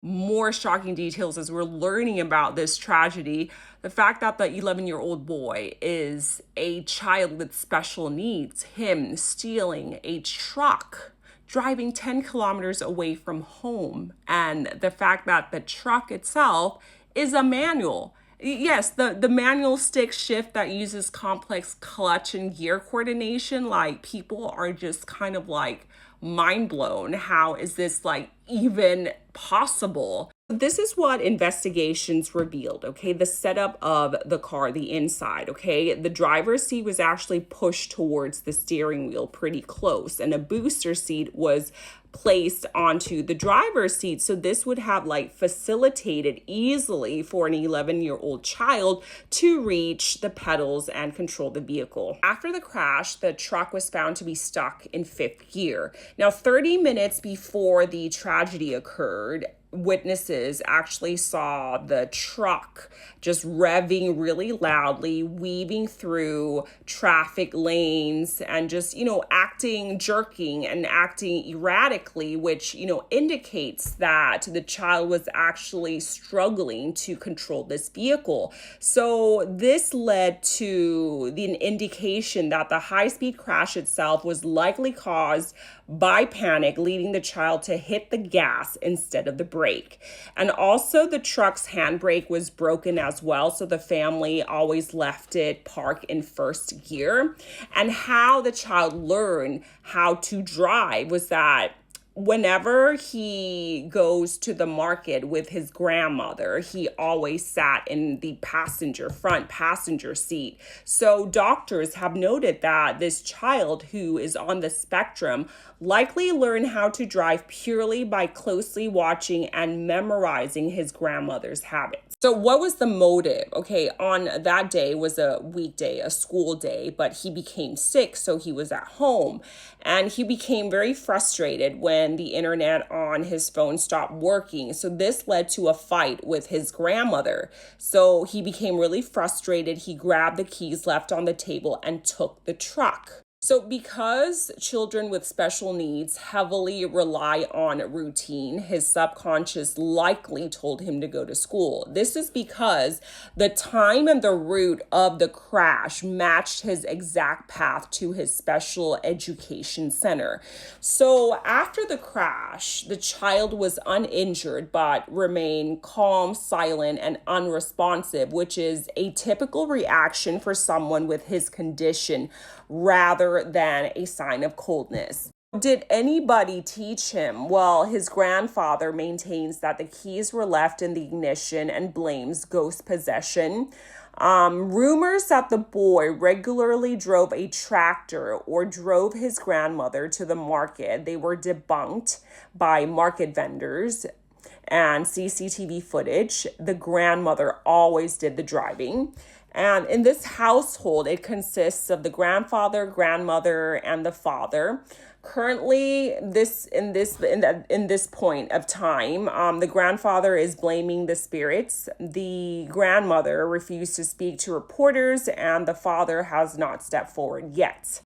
more shocking details as we're learning about this tragedy. The fact that the 11-year-old boy is a child with special needs, him stealing a truck, driving 10 kilometers away from home, and the fact that the truck itself is a manual. Yes, the manual stick shift that uses complex clutch and gear coordination, like people are just kind of like mind blown. How is this like even possible? This is what investigations revealed, okay? The setup of the car, the inside, okay? The driver's seat was actually pushed towards the steering wheel pretty close, and a booster seat was placed onto the driver's seat. So this would have like facilitated easily for an 11-year-old child to reach the pedals and control the vehicle. After the crash, the truck was found to be stuck in fifth gear. Now, 30 minutes before the tragedy occurred, witnesses actually saw the truck just revving really loudly, weaving through traffic lanes and just, jerking and acting erratically, which, indicates that the child was actually struggling to control this vehicle. So this led to the indication that the high-speed crash itself was likely caused by panic, leading the child to hit the gas instead of the brake. And also the truck's handbrake was broken as well, so the family always left it parked in first gear. And how the child learned how to drive was that whenever he goes to the market with his grandmother, he always sat in the front passenger seat. So doctors have noted that this child who is on the spectrum likely learned how to drive purely by closely watching and memorizing his grandmother's habits. So what was the motive? Okay, on that day was a weekday, a school day, but he became sick, so he was at home. And he became very frustrated when the internet on his phone stopped working. So this led to a fight with his grandmother. So he became really frustrated. He grabbed the keys left on the table and took the truck. So because children with special needs heavily rely on routine, his subconscious likely told him to go to school. This is because the time and the route of the crash matched his exact path to his special education center. So after the crash, the child was uninjured but remained calm, silent, and unresponsive, which is a typical reaction for someone with his condition rather than a sign of coldness. Did anybody teach him? Well, his grandfather maintains that the keys were left in the ignition and blames ghost possession. Rumors that the boy regularly drove a tractor or drove his grandmother to the market, they were debunked by market vendors and CCTV footage. The grandmother always did the driving. And in this household, it consists of the grandfather, grandmother, and the father. Currently, in this point of time, the grandfather is blaming the spirits. The grandmother refused to speak to reporters, and the father has not stepped forward yet.